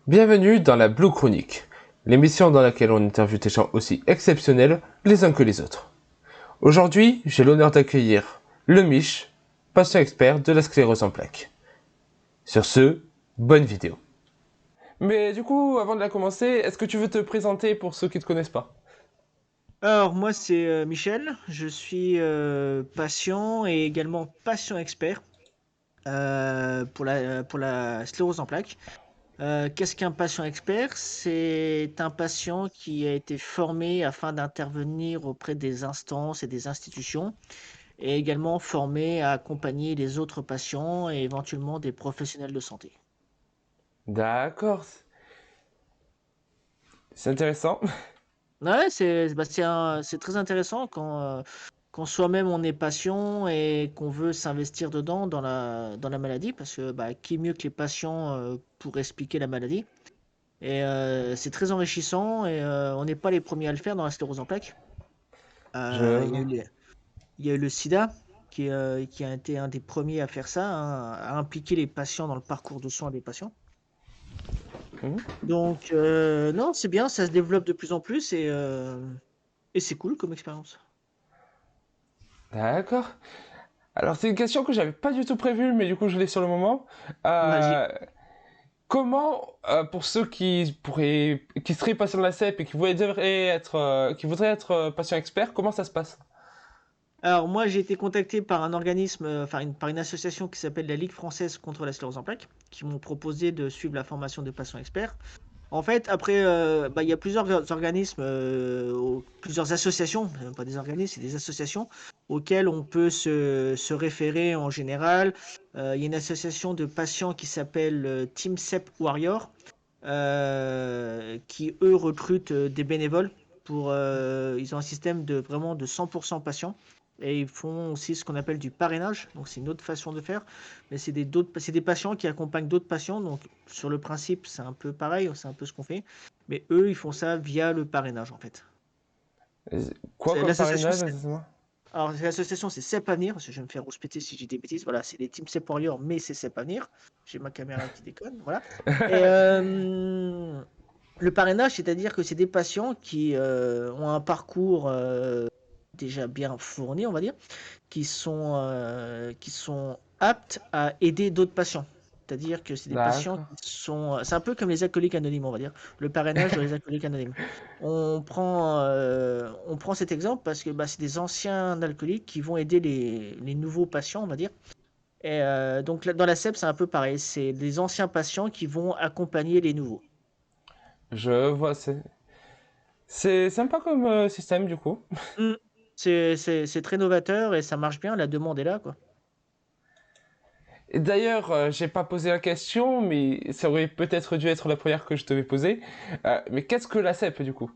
Bienvenue dans la Blue Chronique, l'émission dans laquelle on interviewe des gens aussi exceptionnels les uns que les autres. Aujourd'hui, j'ai l'honneur d'accueillir le Mich, patient expert de la sclérose en plaques. Sur ce, bonne vidéo. Mais du coup, avant de la commencer, est-ce que tu veux te présenter pour ceux qui ne te connaissent pas? Alors moi c'est Michel, je suis patient et également patient expert pour la sclérose en plaques. Qu'est-ce qu'un patient expert? C'est un patient qui a été formé afin d'intervenir auprès des instances et des institutions et également formé à accompagner les autres patients et éventuellement des professionnels de santé. D'accord, c'est intéressant. Ouais, c'est très intéressant quand soi-même on est patient et qu'on veut s'investir dedans dans la maladie, parce que bah, qui mieux que les patients pour expliquer la maladie. Et c'est très enrichissant et on n'est pas les premiers à le faire dans la sclérose en plaques. Je Il y a eu vois. il y a eu le sida qui a été un des premiers à faire ça, hein, à impliquer les patients dans le parcours de soins des patients. Mhm. Donc non, c'est bien, ça se développe de plus en plus et c'est cool comme expérience. D'accord. Alors c'est une question que j'avais pas du tout prévue, mais du coup je l'ai sur le moment. Vas-y. Euh, Comment, pour ceux qui seraient patients de la CEP et qui voudraient être patients experts, comment ça se passe? Alors moi, j'ai été contacté par un organisme, par une association qui s'appelle la Ligue française contre la sclérose en plaques, qui m'ont proposé de suivre la formation de patients experts. En fait, après, bah, il y a plusieurs organismes, plusieurs associations, pas des organismes, c'est des associations auxquelles on peut se référer en général. Il y a une association de patients qui s'appelle Team CEP Warrior, qui eux recrutent des bénévoles ils ont un système de vraiment de 100% patients. Et ils font aussi ce qu'on appelle du parrainage. Donc c'est une autre façon de faire. Mais c'est des patients qui accompagnent d'autres patients. Donc sur le principe, c'est un peu pareil, c'est un peu ce qu'on fait. Mais eux, ils font ça via le parrainage en fait. Quoi comme L'association, parrainage, exactement? alors l'association c'est CEP Avenir, parce que je vais me faire rouspéter si j'ai des bêtises. Voilà, c'est les Team CEP Warrior, mais c'est CEP Avenir. J'ai ma caméra qui déconne, voilà. Et le parrainage, c'est-à-dire que c'est des patients qui ont un parcours déjà bien fourni, on va dire, qui sont aptes à aider d'autres patients. C'est-à-dire que c'est des patients D'accord. qui sont. C'est un peu comme les alcooliques anonymes, on va dire. Le parrainage dans les alcooliques anonymes. On prend cet exemple parce que bah, c'est des anciens alcooliques qui vont aider les nouveaux patients, on va dire. Et donc dans la CEP, c'est un peu pareil. C'est des anciens patients qui vont accompagner les nouveaux. Je vois, c'est sympa comme système du coup. Mm. C'est très novateur et ça marche bien. La demande est là, quoi. Et d'ailleurs, j'ai pas posé la question, mais ça aurait peut-être dû être la première que je devais poser. Mais qu'est-ce que la CEP du coup?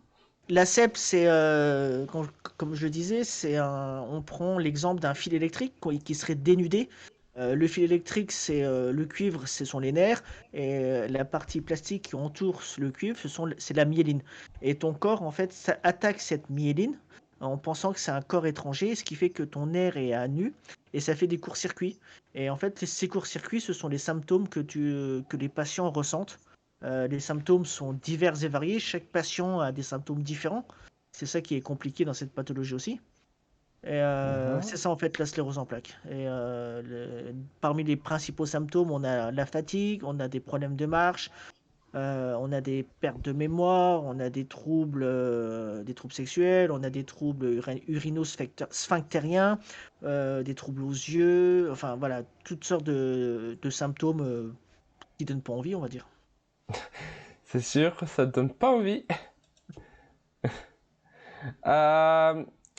La CEP, comme je le disais, on prend l'exemple d'un fil électrique qui serait dénudé. Le fil électrique, le cuivre, ce sont les nerfs, et la partie plastique qui entoure le cuivre, c'est la myéline. Et ton corps, en fait, ça attaque cette myéline en pensant que c'est un corps étranger, ce qui fait que ton nerf est à nu, et ça fait des courts-circuits. Et en fait, ces courts-circuits, ce sont les symptômes que les patients ressentent. Les symptômes sont divers et variés. Chaque patient a des symptômes différents. C'est ça qui est compliqué dans cette pathologie aussi. Et c'est Mhm. ça en fait la sclérose en plaques. Et parmi les principaux symptômes, on a la fatigue, on a des problèmes de marche, on a des pertes de mémoire, on a des troubles sexuels, on a des troubles urino-sphinctériens, des troubles aux yeux, enfin voilà, toutes sortes de symptômes qui donnent pas envie, on va dire. C'est sûr, ça te donne pas envie.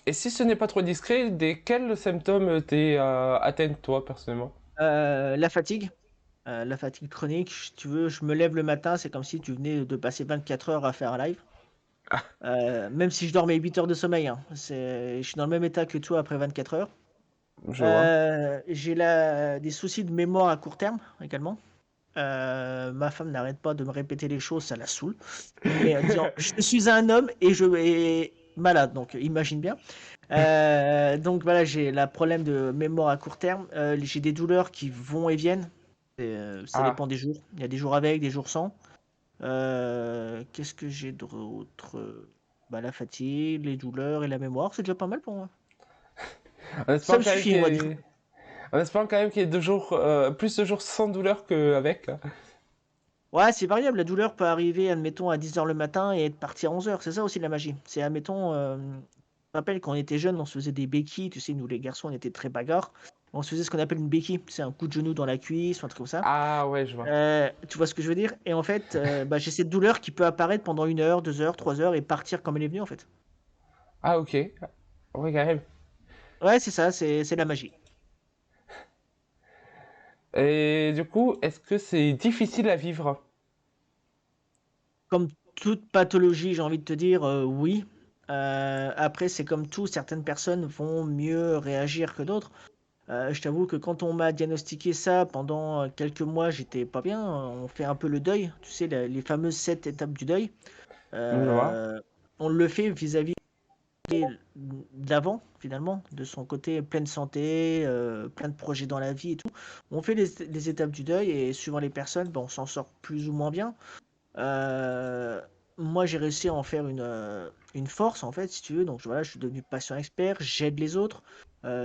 Et si ce n'est pas trop discret, des quels symptômes t'es atteint toi personnellement? La la fatigue chronique, si tu veux, je me lève le matin, c'est comme si tu venais de passer 24 heures à faire un live. Même si je dormais 8 heures de sommeil, hein, je suis dans le même état que toi après 24 heures. Je vois. Des soucis de mémoire à court terme également. Ma femme n'arrête pas de me répéter les choses, ça la saoule. Mais disons, je suis un homme et je est malade, donc imagine bien. Donc voilà, j'ai le problème de mémoire à court terme. J'ai des douleurs qui vont et viennent. Ça Ah, dépend des jours. Il y a des jours avec, des jours sans. Qu'est-ce que j'ai d'autre? Bah, la fatigue, les douleurs et la mémoire, c'est déjà pas mal pour moi. En Ça espérant me quand même suffit, qu'il on y va dire. ait... En espérant quand même qu'il y ait plus de jours sans douleur qu'avec. Ouais, c'est variable. La douleur peut arriver, admettons, à 10 heures le matin et être partie à 11 heures. C'est ça aussi la magie. C'est, admettons, je me rappelle quand on était jeunes, on se faisait des béquilles. Tu sais, nous les garçons, on était très bagarres. On se faisait ce qu'on appelle une béquille. C'est un coup de genou dans la cuisse, ou un truc comme ça. Ah ouais, je vois. Tu vois ce que je veux dire? Et en fait, bah, j'ai cette douleur qui peut apparaître pendant 1 heure, 2 heures, 3 heures et partir comme elle est venue en fait. Ah ok. Ouais, quand même. Ouais, c'est ça, c'est la magie. Et du coup, est-ce que c'est difficile à vivre? Comme toute pathologie, j'ai envie de te dire, oui. Après, c'est comme tout, certaines personnes vont mieux réagir que d'autres. Je t'avoue que quand on m'a diagnostiqué ça pendant quelques mois, j'étais pas bien. On fait un peu le deuil, tu sais, les fameuses 7 étapes du deuil. Je vois. Euh, on le fait vis-à-vis d'avant, finalement, de son côté pleine santé, plein de projets dans la vie et tout. On fait les étapes du deuil et suivant les personnes, ben, on s'en sort plus ou moins bien. Euh, Moi, j'ai réussi à en faire une force, en fait, si tu veux. Donc voilà, je suis devenu patient expert, j'aide les autres.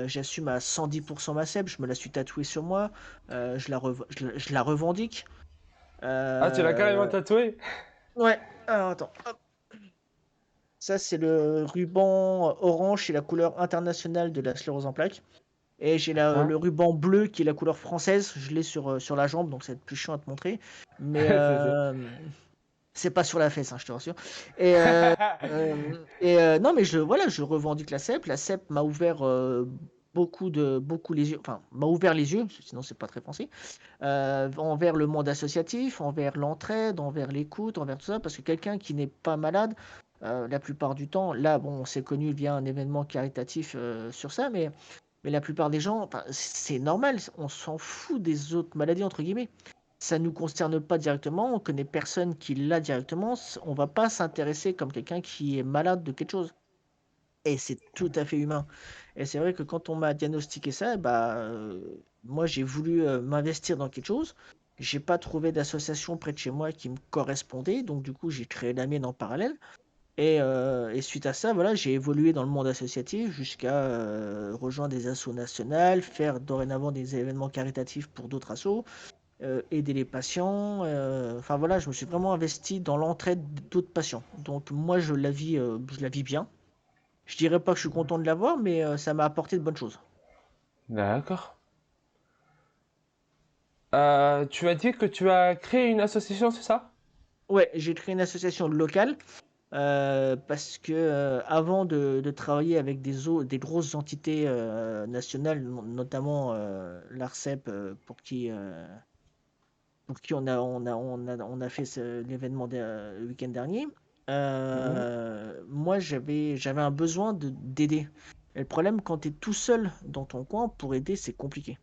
J'assume à 110% ma CEP, je me la suis tatouée sur moi, je la revendique. Ah, tu l'as carrément Euh, tatoué? ouais, alors attends, hop. Ça c'est le ruban orange, c'est la couleur internationale de la sclérose en plaques. Et j'ai Hein? le ruban bleu qui est la couleur française, je l'ai sur la jambe, donc ça va être plus chiant à te montrer. Mais c'est pas sur la fesse, hein, je te rassure. Et, non, mais voilà, je revendique la CEP. La CEP m'a ouvert beaucoup les yeux, enfin, m'a ouvert les yeux, parce que sinon c'est pas très français, envers le monde associatif, envers l'entraide, envers l'écoute, envers tout ça, parce que quelqu'un qui n'est pas malade, la plupart du temps, là, bon, on s'est connu via un événement caritatif sur ça, mais la plupart des gens, enfin, c'est normal, on s'en fout des autres maladies, entre guillemets. Ça ne nous concerne pas directement, on connaît personne qui l'a directement, on va pas s'intéresser comme quelqu'un qui est malade de quelque chose. Et c'est tout à fait humain. Et c'est vrai que quand on m'a diagnostiqué ça, bah, moi j'ai voulu m'investir dans quelque chose. J'ai pas trouvé d'association près de chez moi qui me correspondait, donc du coup j'ai créé la mienne en parallèle. Et suite à ça, voilà, j'ai évolué dans le monde associatif jusqu'à rejoindre des assos nationales, faire dorénavant des événements caritatifs pour d'autres assos, aider les patients. Enfin voilà, je me suis vraiment investi dans l'entraide d'autres patients. Donc moi, je la vis bien. Je dirais pas que je suis content de l'avoir, mais ça m'a apporté de bonnes choses. D'accord. Tu as dit que tu as créé une association, c'est ça? Ouais, j'ai créé une association locale parce que avant de travailler avec des grosses entités nationales, notamment l'ARCEP, pour qui on a fait l'événement le week-end dernier, Mhm. moi j'avais un besoin d'aider. Et le problème, quand tu es tout seul dans ton coin, pour aider, c'est compliqué.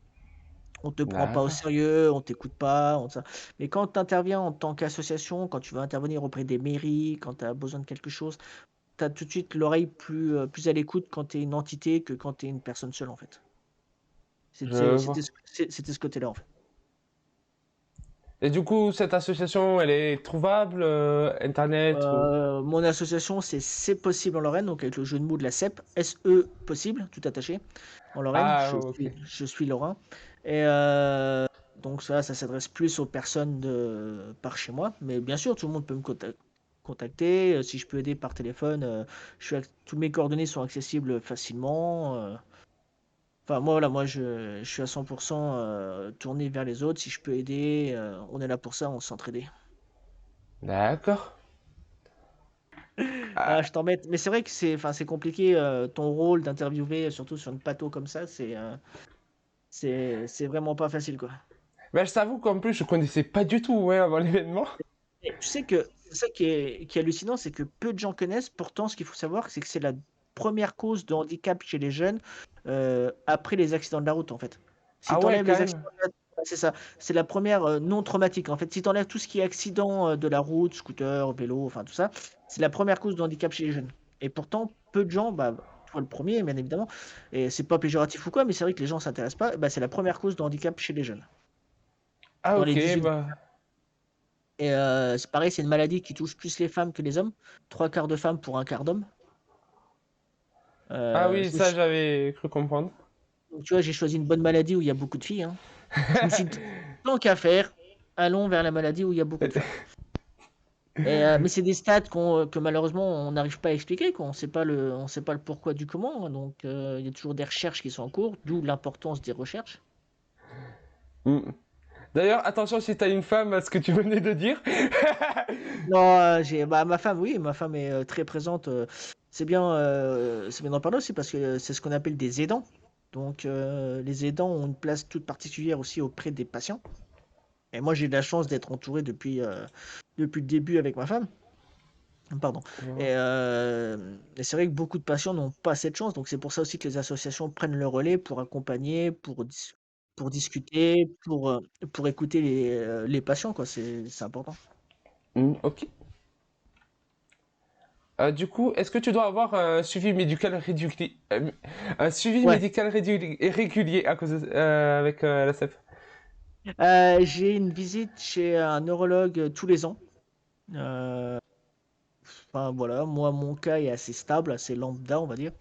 On te prend pas au D'accord. sérieux, on t'écoute pas, ça. Mais quand tu interviens en tant qu'association, quand tu veux intervenir auprès des mairies, quand tu as besoin de quelque chose, tu as tout de suite l'oreille plus à l'écoute quand tu es une entité que quand tu es une personne seule, en fait. Je vois. C'était ce côté-là, en fait. Et du coup, cette association, elle est trouvable, internet ou... Mon association, c'est possible en Lorraine, donc avec le jeu de mots de la CEP, SE possible, tout attaché. En Lorraine, Ah, ok. je suis lorrain. Et donc ça s'adresse plus aux personnes par chez moi. Mais bien sûr, tout le monde peut me contacter. Si je peux aider par téléphone, toutes mes coordonnées sont accessibles facilement. Enfin, moi, voilà, je suis à 100% tourné vers les autres. Si je peux aider, on est là pour ça, on s'entraider. D'accord. Ah, Ah, je t'embête. Mais c'est vrai que enfin, c'est compliqué, ton rôle d'interviewer, surtout sur une pato comme ça, c'est vraiment pas facile, quoi. ben, je t'avoue qu'en plus, je connaissais pas du tout, ouais, avant l'événement. Et tu sais que c'est ça qui est hallucinant, c'est que peu de gens connaissent. Pourtant, ce qu'il faut savoir, c'est que c'est la première cause de handicap chez les jeunes après les accidents de la route, en fait. Si Ah tu ouais, enlèves quand les même. accidents de la route, ouais, c'est ça. C'est la première non traumatique. En fait, si tu enlèves tout ce qui est accident de la route, scooter, vélo, enfin tout ça, c'est la première cause de handicap chez les jeunes. Et pourtant, peu de gens, bah, toi le premier, bien évidemment, et c'est pas péjoratif ou quoi, mais c'est vrai que les gens s'intéressent pas, bah, c'est la première cause de handicap chez les jeunes. Ah Dans ok, les 18. bah... Et c'est pareil, c'est une maladie qui touche plus les femmes que les hommes. Trois quarts de femmes pour un quart d'hommes. Ah Je oui, me ça suis j'avais cru comprendre. Donc tu vois, j'ai choisi une bonne maladie où il y a beaucoup de filles, hein. Je me suis dit: «Tant qu'à faire, allons vers la maladie où il y a beaucoup de femmes». Mais c'est des stats que malheureusement on n'arrive pas à expliquer, quoi. On sait pas le pourquoi du comment, hein, donc il y a toujours des recherches qui sont en cours, d'où l'importance des recherches. Mm. D'ailleurs, attention si t'as une femme à ce que tu venais de dire. Non, j'ai bah, ma femme, oui, ma femme est, très présente, c'est bien d'en parler aussi parce que c'est ce qu'on appelle des aidants. Donc les aidants ont une place toute particulière aussi auprès des patients. Et moi, j'ai de la chance d'être entouré depuis le début avec ma femme. Pardon. Et c'est vrai que beaucoup de patients n'ont pas cette chance. Donc, c'est pour ça aussi que les associations prennent le relais pour accompagner, pour discuter, pour écouter les patients, quoi. C'est important. Ok. Du coup, est-ce que tu dois avoir un suivi médical régulier, Ouais. régulier à cause avec la CEP? J'ai une visite chez un neurologue tous les ans. Euh, enfin, voilà. Moi, mon cas est assez stable, assez lambda, on va dire.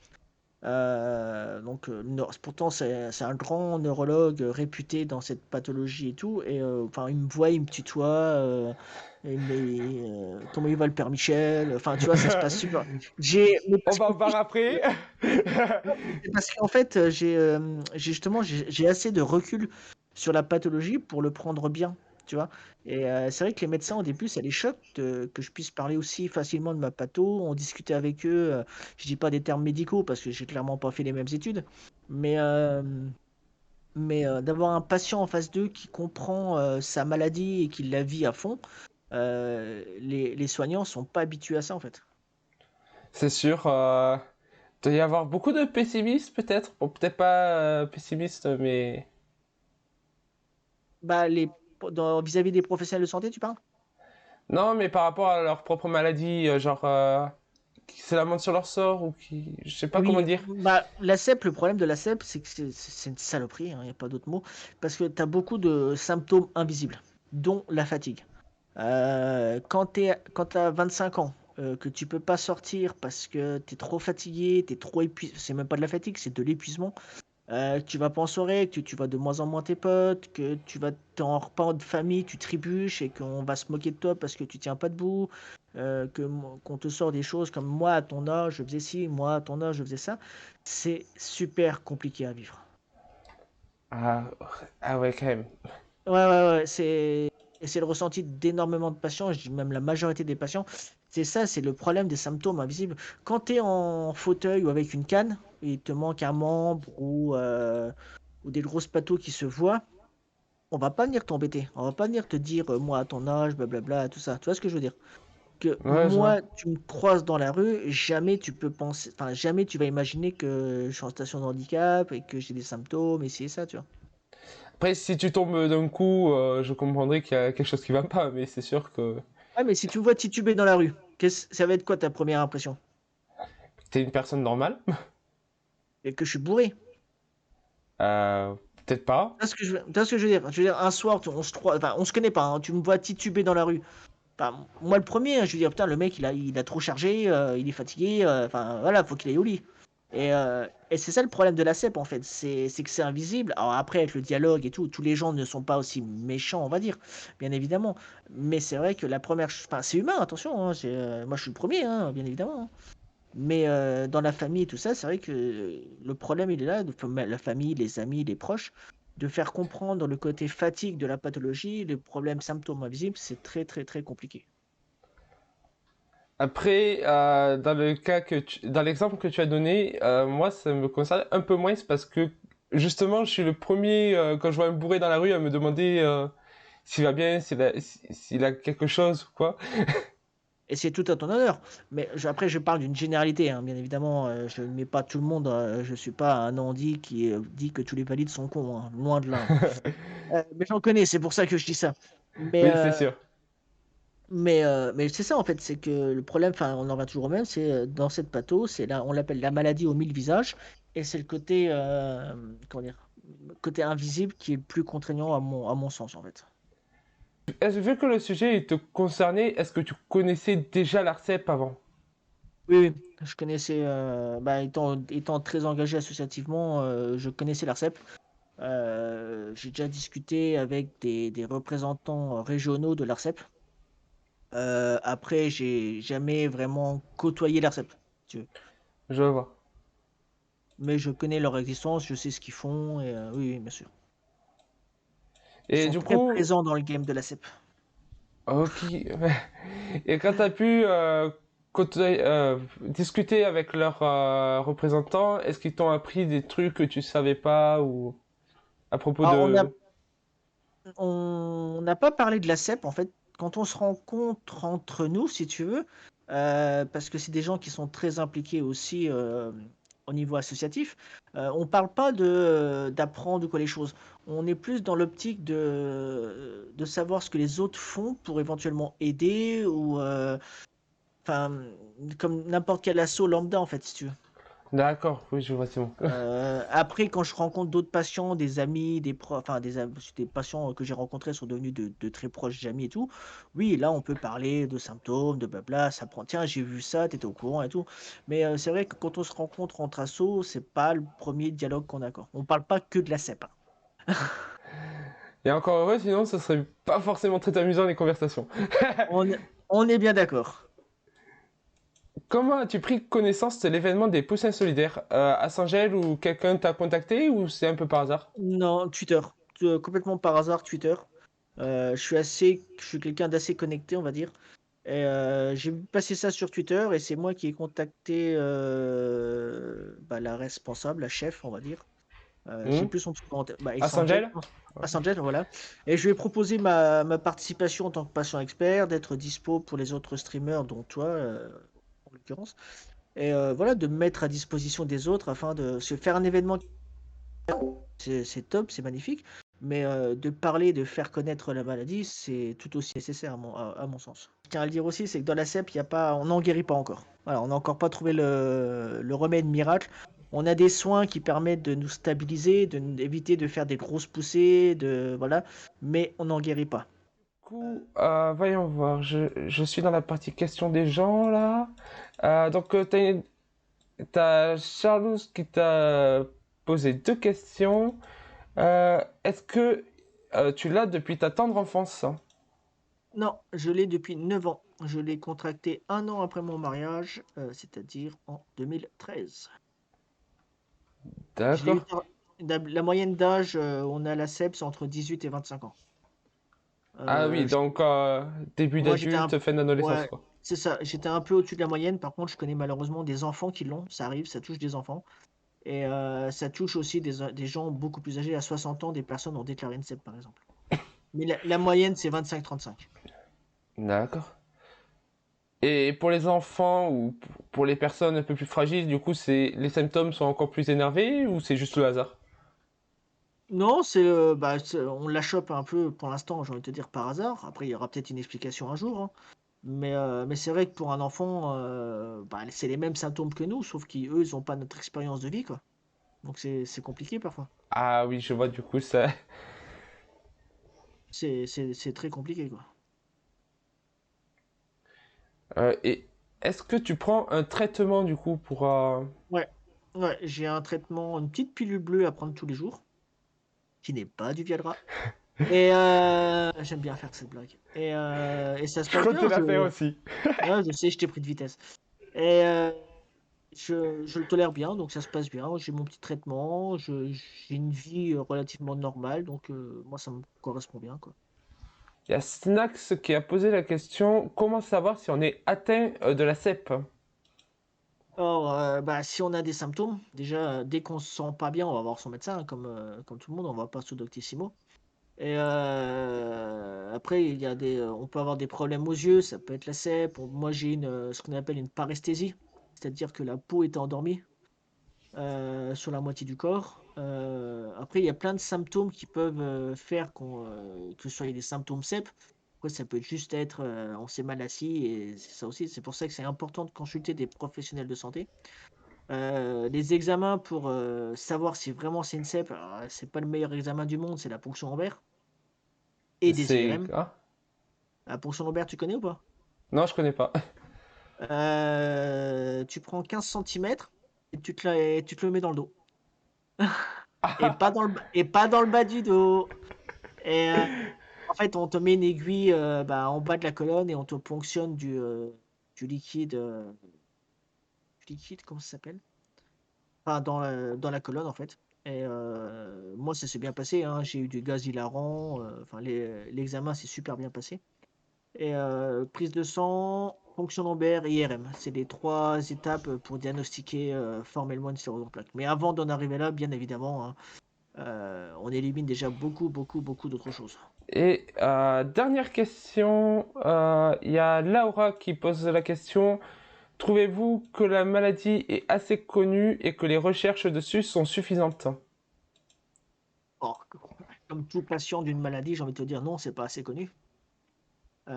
Pourtant c'est un grand neurologue réputé dans cette pathologie et tout. Et enfin, il me voit, il me tutoie, comment il va le père Michel? Enfin, tu vois, ça se passe super. Mais On parce va qu'en en plus, voir après. c'est parce qu'en fait, j'ai assez de recul sur la pathologie pour le prendre bien, tu vois. Et c'est vrai que les médecins au début, ça les choque que je puisse parler aussi facilement de ma patho. On discutait avec eux. Je dis pas des termes médicaux parce que j'ai clairement pas fait les mêmes études, mais d'avoir un patient en face d'eux qui comprend sa maladie et qui la vit à fond, les soignants sont pas habitués à ça en fait. C'est sûr. Doit y avoir beaucoup de pessimistes peut-être. Bon, peut-être pas pessimiste, mais Bah vis-à-vis des professionnels de santé, tu parles? non, mais par rapport à leur propre maladie, genre qui se lamentent sur leur sort ou qui, je sais pas comment Oui, dire. bah, la CEP, le problème de la CEP, c'est que c'est une saloperie, il n'y a pas d'autre mot, parce que tu as beaucoup de symptômes invisibles, dont la fatigue. Quand tu as 25 ans, que tu peux pas sortir parce que tu es trop fatigué, tu es trop épuisé, c'est même pas de la fatigue, c'est de l'épuisement. Tu vas pas en soirée, que tu vois de moins en moins tes potes, que t'es en repas de famille, tu trébuches et qu'on va se moquer de toi parce que tu tiens pas debout, qu'on te sort des choses comme moi à ton âge je faisais ci, moi à ton âge je faisais ça. C'est super compliqué à vivre. Ah, ah ouais, quand même. Ouais, ouais, ouais, c'est le ressenti d'énormément de patients, je dis même la majorité des patients. C'est ça, c'est le problème des symptômes invisibles. Quand tu es en fauteuil ou avec une canne, et il te manque un membre ou des grosses pathos qui se voient, on va pas venir t'embêter. On va pas venir te dire, moi à ton âge, blablabla, tout ça. Tu vois ce que je veux dire? Que Ouais, je vois. moi, tu me croises dans la rue, jamais tu peux penser, enfin, jamais tu vas imaginer que je suis en station de handicap et que j'ai des symptômes et ci et ça, tu vois. Après, si tu tombes d'un coup, je comprendrais qu'il y a quelque chose qui va pas, mais c'est sûr que Ah, mais si tu me vois tituber dans la rue, ça va être quoi ta première impression? t'es une personne normale. Et que je suis bourré. Peut-être pas. Tu vois ce que je veux dire? Je veux dire, un soir, enfin, on se connaît pas, hein, tu me vois tituber dans la rue. Enfin, moi le premier, hein, je veux dire, putain, le mec, il a trop chargé, il est fatigué, enfin, voilà, faut qu'il aille au lit. Et c'est ça le problème de la CEP, en fait, c'est que c'est invisible. Alors après, avec le dialogue et tout, tous les gens ne sont pas aussi méchants, on va dire, bien évidemment. Mais c'est vrai que enfin, c'est humain, attention, hein, moi je suis le premier, hein, bien évidemment, hein. Mais dans la famille et tout ça, c'est vrai que le problème, il est là, la famille, les amis, les proches, de faire comprendre le côté fatigue de la pathologie, les problèmes symptômes invisibles, c'est très, très, très compliqué. Après, dans l'exemple que tu as donné, moi, ça me concerne un peu moins, c'est parce que justement, je suis le premier quand je vois un bourré dans la rue à me demander s'il va bien, s'il a quelque chose ou quoi. Et c'est tout à ton honneur. Mais après, je parle d'une généralité, hein, bien évidemment, je ne mets pas tout le monde, je suis pas un Andy qui dit que tous les valides sont cons, hein, loin de là, hein. Mais j'en connais, c'est pour ça que je dis ça. Mais, Oui, c'est sûr. mais c'est ça en fait, c'est que le problème, enfin, on en va toujours au même, c'est dans cette patho, c'est là, on l'appelle la maladie aux mille visages, et c'est le côté, comment dire, côté invisible qui est le plus contraignant à mon sens en fait. Vu que le sujet il te concernait, est-ce que tu connaissais déjà l'ARCEP avant? Oui, oui, je connaissais, bah, étant très engagé associativement, je connaissais l'ARCEP. J'ai déjà discuté avec des représentants régionaux de l'ARCEP. Après, j'ai jamais vraiment côtoyé l'ARCEP, si tu veux. Je vois. Mais je connais leur existence, je sais ce qu'ils font, et oui, oui, bien sûr. Ils Et sont du très coup, présents dans le game de l'ARCEP. ok. Et quand tu as pu discuter avec leurs représentants, est-ce qu'ils t'ont appris des trucs que tu savais pas ou à propos Alors, de... on n'a pas parlé de la CEP en fait. Quand on se rencontre entre nous, si tu veux, parce que c'est des gens qui sont très impliqués aussi au niveau associatif, on parle pas d'apprendre ou quoi les choses. On est plus dans l'optique de savoir ce que les autres font pour éventuellement aider ou enfin comme n'importe quel assaut lambda en fait, si tu veux. D'accord, oui, je vois, c'est bon. Après, quand je rencontre d'autres patients, des amis, des profs, enfin des patients que j'ai rencontrés sont devenus de très proches amis et tout. Oui, là, on peut parler de symptômes, de blabla. Ça prend. Tiens, j'ai vu ça, t'étais au courant et tout. Mais c'est vrai que quand on se rencontre entre assos, c'est pas le premier dialogue qu'on a, quoi. On parle pas que de la CEP, hein. Et encore heureux, sinon ce serait pas forcément très amusant les conversations. On, on est bien d'accord. Comment as-tu pris connaissance de l'événement des Poussins Solidaires à Saint-Gel ou quelqu'un t'a contacté ou c'est un peu par hasard? Non, Twitter. Complètement par hasard, Twitter. Je suis quelqu'un d'assez connecté, on va dire. Et j'ai vu passer ça sur Twitter et c'est moi qui ai contacté bah, la responsable, la chef, on va dire. J'ai Hmm. plus son pseudo en tête. Bah, À Exangel, Saint-Gel? Exangel, voilà. Et je lui ai proposé ma participation en tant que patient expert, d'être dispo pour les autres streamers, dont toi, en l'occurrence. Et voilà, de me mettre à disposition des autres afin de se faire un événement. C'est top, c'est magnifique. Mais de parler, de faire connaître la maladie, c'est tout aussi nécessaire à mon sens. Je tiens à le dire aussi, c'est que dans la CEP, il y a pas, on n'en guérit pas encore. Voilà, on n'a encore pas trouvé le remède miracle. On a des soins qui permettent de nous stabiliser, d'éviter de faire des grosses poussées, voilà, mais on n'en guérit pas. Du coup, voyons voir, je suis dans la partie question des gens là. Donc, t'as Charlouse qui t'a posé deux questions. Est-ce que tu l'as depuis ta tendre enfance? Non, je l'ai depuis 9 ans. Je l'ai contracté un an après mon mariage, c'est-à-dire en 2013. Je l'ai eu D'accord. la moyenne d'âge, on a la CEP, c'est entre 18 et 25 ans. Ah oui, Je donc début moi j'étais un d'adulte, fin d'adolescence ouais, quoi. c'est ça, j'étais un peu au-dessus de la moyenne. Par contre, je connais malheureusement des enfants qui l'ont, ça arrive, ça touche des enfants et ça touche aussi des gens beaucoup plus âgés. À 60 ans, des personnes ont déclaré une CEP, par exemple. Mais la moyenne, c'est 25-35. D'accord. Et pour les enfants ou pour les personnes un peu plus fragiles, du coup, c'est les symptômes sont encore plus énervés ou c'est juste le hasard? Non, bah, on la chope un peu pour l'instant, j'ai envie de te dire par hasard. Après, il y aura peut-être une explication un jour, hein. Mais c'est vrai que pour un enfant, bah, c'est les mêmes symptômes que nous, sauf qu'eux, ils ont pas notre expérience de vie, quoi. Donc c'est compliqué parfois. Ah oui, je vois du coup ça. C'est très compliqué, quoi. Et est-ce que tu prends un traitement du coup pour Ouais, ouais, j'ai un traitement, une petite pilule bleue à prendre tous les jours, qui n'est pas du Viagra. Et j'aime bien faire cette blague. Et ça se Je passe compte te bien. la faire aussi. Ouais, je sais, je t'ai pris de vitesse. Et je le tolère bien, donc ça se passe bien. J'ai mon petit traitement, j'ai une vie relativement normale, donc moi ça me correspond bien, quoi. Il y a Snax qui a posé la question comment savoir si on est atteint de la CEP? Or, bah, si on a des symptômes, déjà, dès qu'on se sent pas bien, on va voir son médecin, hein, comme tout le monde, on va pas sous Doctissimo. Et après, on peut avoir des problèmes aux yeux, ça peut être la cèpe. Moi, j'ai ce qu'on appelle une paresthésie, c'est-à-dire que la peau est endormie sur la moitié du corps. Après, il y a plein de symptômes qui peuvent faire que ce soit des symptômes cèpes. Après, ça peut juste être on s'est mal assis et c'est ça aussi. C'est pour ça que c'est important de consulter des professionnels de santé. Les examens pour savoir si vraiment c'est une cèpe, alors, c'est pas le meilleur examen du monde, c'est la ponction lombaire et des C'est IRM. ah. La ponction lombaire, tu connais ou pas? Non, je connais pas. Tu prends 15 centimètres et tu te le mets dans le dos. Et pas dans et pas dans le bas du dos. Et en fait, on te met une aiguille en bas de la colonne et on te ponctionne du liquide, comment ça s'appelle? Enfin, dans la colonne, en fait. Et moi, ça s'est bien passé, hein. J'ai eu du gaz hilarant. Enfin, l'examen s'est super bien passé. Et prise de sang, fonction lombaire et IRM. C'est les trois étapes pour diagnostiquer formellement une sclérose en plaques. Mais avant d'en arriver là, bien évidemment, hein, on élimine déjà beaucoup, beaucoup, beaucoup d'autres choses. Et dernière question, il y a Laura qui pose la question. Trouvez-vous que la maladie est assez connue et que les recherches dessus sont suffisantes? Or, comme tout patient d'une maladie, j'ai envie de te dire non, c'est pas assez connu. Mais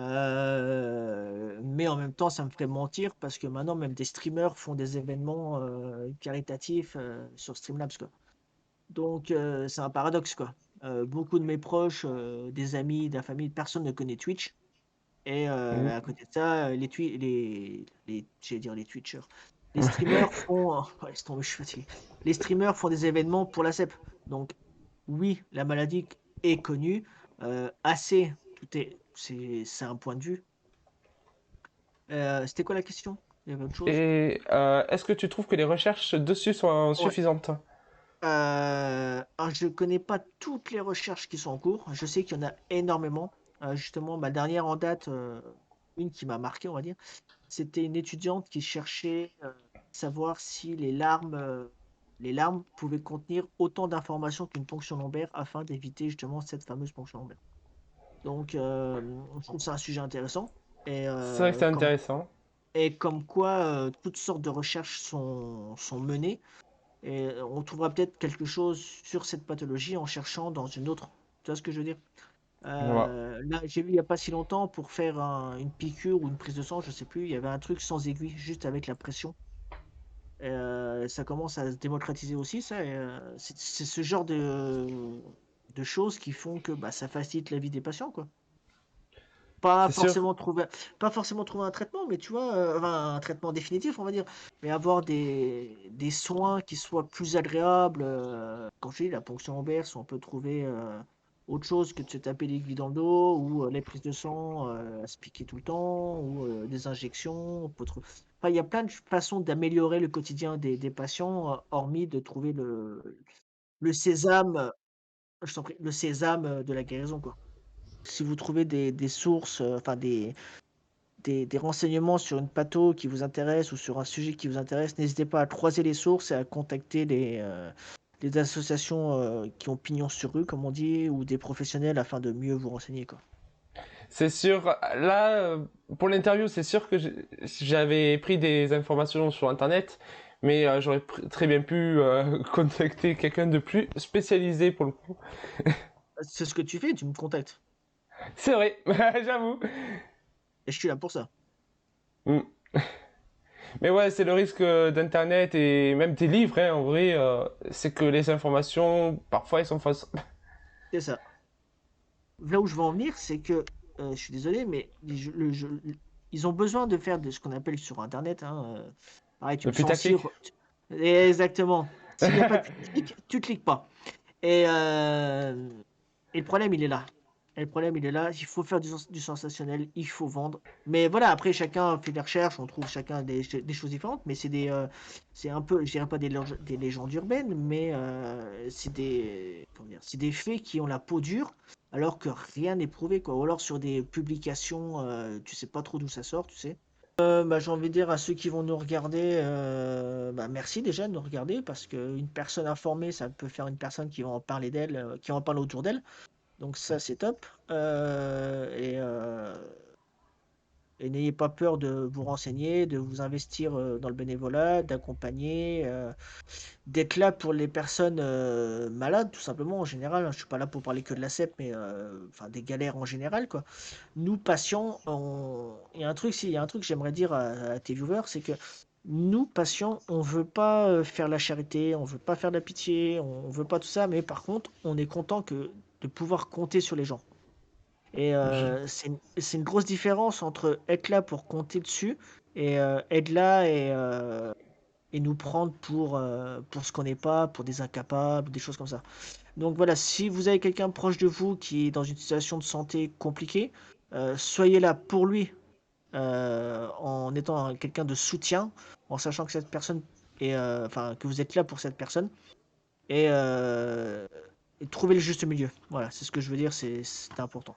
en même temps, ça me ferait mentir parce que maintenant, même des streamers font des événements caritatifs sur Streamlabs, quoi. Donc, c'est un paradoxe, quoi. Beaucoup de mes proches, des amis, de la famille, personne ne connaît Twitch. Et Mhm. à côté de ça, j'allais dire les Twitchers. Les streamers font. Ouais, laisse tomber, je suis fatigué. Les streamers font des événements pour la CEP. Donc, oui, la maladie est connue. Assez, c'est un point de vue. C'était quoi la question? Il y avait autre chose? Et est-ce que tu trouves que les recherches dessus sont Ouais. suffisantes? Alors, je connais pas toutes les recherches qui sont en cours. Je sais qu'il y en a énormément. Justement, ma dernière en date, une qui m'a marqué, on va dire, c'était une étudiante qui cherchait savoir si les larmes pouvaient contenir autant d'informations qu'une ponction lombaire afin d'éviter justement cette fameuse ponction lombaire. Donc, je trouve ça un sujet intéressant. Et, C'est vrai que c'est intéressant. comme quoi, toutes sortes de recherches sont menées. Et on trouvera peut-être quelque chose sur cette pathologie en cherchant dans une autre. Tu vois ce que je veux dire? Voilà. Là, j'ai vu il n'y a pas si longtemps pour faire une piqûre ou une prise de sang, je sais plus, il y avait un truc sans aiguille, juste avec la pression. Ça commence à se démocratiser aussi, ça. Et, c'est ce genre de choses qui font que bah, ça facilite la vie des patients, quoi. Pas C'est sûr. forcément trouver, pas forcément trouver un traitement, mais tu vois, enfin, un traitement définitif, on va dire, mais avoir des soins qui soient plus agréables. Quand je dis la ponction lombaire, si on peut trouver autre chose que de se taper l'aiguille dans le dos, ou les prises de sang à se piquer tout le temps, ou des injections. Enfin, il y a plein de façons d'améliorer le quotidien des patients, hormis de trouver le sésame, je t'en prie, le sésame de la guérison, quoi. Si vous trouvez des sources, enfin des renseignements sur une patho qui vous intéresse ou sur un sujet qui vous intéresse, n'hésitez pas à croiser les sources et à contacter les associations qui ont pignon sur rue, comme on dit, ou des professionnels afin de mieux vous renseigner, quoi. C'est sûr. Là, pour l'interview, c'est sûr que j'avais pris des informations sur Internet, mais j'aurais très bien pu contacter quelqu'un de plus spécialisé pour le coup. C'est ce que tu fais, tu me contactes. C'est vrai, j'avoue. Et je suis là pour ça. Mm. Mais ouais, c'est le risque d'Internet et même des livres, hein, en vrai, c'est que les informations, parfois, elles sont fausses. C'est ça. Là où je veux en venir, c'est que, je suis désolé, mais ils ont besoin de faire de ce qu'on appelle sur Internet, hein, pareil, tu Le me sens si... putaclic. Exactement. S'il n'y a pas de clic, tu cliques pas. Et, euh, et le problème, il est là. Et le problème, il est là. Il faut faire du sensationnel, il faut vendre. Mais voilà, après, chacun fait des recherches, on trouve chacun des choses différentes. Mais c'est un peu, je dirais pas des légendes urbaines, mais comment dire, c'est des faits qui ont la peau dure, alors que rien n'est prouvé, quoi. Ou alors sur des publications, tu sais pas trop d'où ça sort, tu sais. Bah, j'ai envie de dire à ceux qui vont nous regarder, bah, merci déjà de nous regarder parce qu'une personne informée, ça peut faire une personne qui va en parler d'elle, qui va en parler autour d'elle. Donc ça, c'est top. Et n'ayez pas peur de vous renseigner, de vous investir dans le bénévolat, d'accompagner, d'être là pour les personnes malades, tout simplement en général. Je suis pas là pour parler que de la CEP, mais enfin des galères en général, quoi. Nous, patients, il y a un truc, il y a un truc que j'aimerais dire à tes viewers, c'est que nous, patients, on veut pas faire la charité, on veut pas faire de la pitié, on veut pas tout ça, mais par contre, on est content de pouvoir compter sur les gens. Et Je- c'est une grosse différence entre être là pour compter dessus et être là et nous prendre pour ce qu'on n'est pas, pour des incapables, des choses comme ça. Donc voilà, si vous avez quelqu'un proche de vous qui est dans une situation de santé compliquée, soyez là pour lui, en étant quelqu'un de soutien, en sachant que cette personne est, enfin, que vous êtes là pour cette personne et trouver le juste milieu. Voilà, c'est ce que je veux dire, c'est important.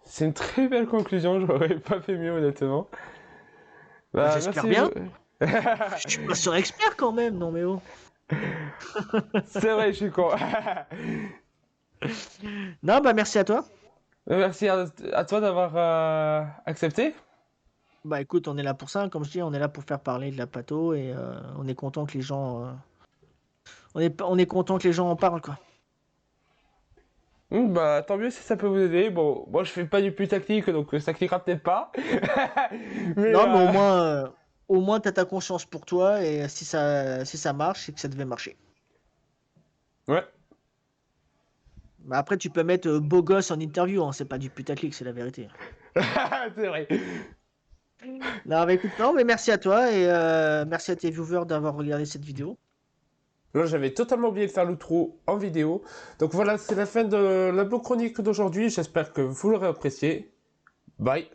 C'est une très belle conclusion, j'aurais pas fait mieux honnêtement. Bah, Bah, j'espère merci. bien. Je suis pas sur expert quand même, non mais oh. C'est vrai, je suis con. Non, bah merci à toi. Merci à toi d'avoir accepté. Bah écoute, on est là pour ça, comme je dis, on est là pour faire parler de la patho et on est content que les gens, on est content que les gens en parlent quoi. Bah, tant mieux si ça peut vous aider. Bon, moi je fais pas du putaclic, donc ça cliquera peut-être pas. Mais Non, mais au moins t'as ta conscience pour toi et si ça marche, c'est que ça devait marcher. ouais, Bah après, tu peux mettre beau gosse en interview, hein, c'est pas du putaclic, c'est la vérité. c'est vrai. Non, bah écoute, non, mais merci à toi et merci à tes viewers d'avoir regardé cette vidéo. Là, j'avais totalement oublié de faire l'outro en vidéo. Donc voilà, c'est la fin de la blog chronique d'aujourd'hui. J'espère que vous l'aurez apprécié. Bye.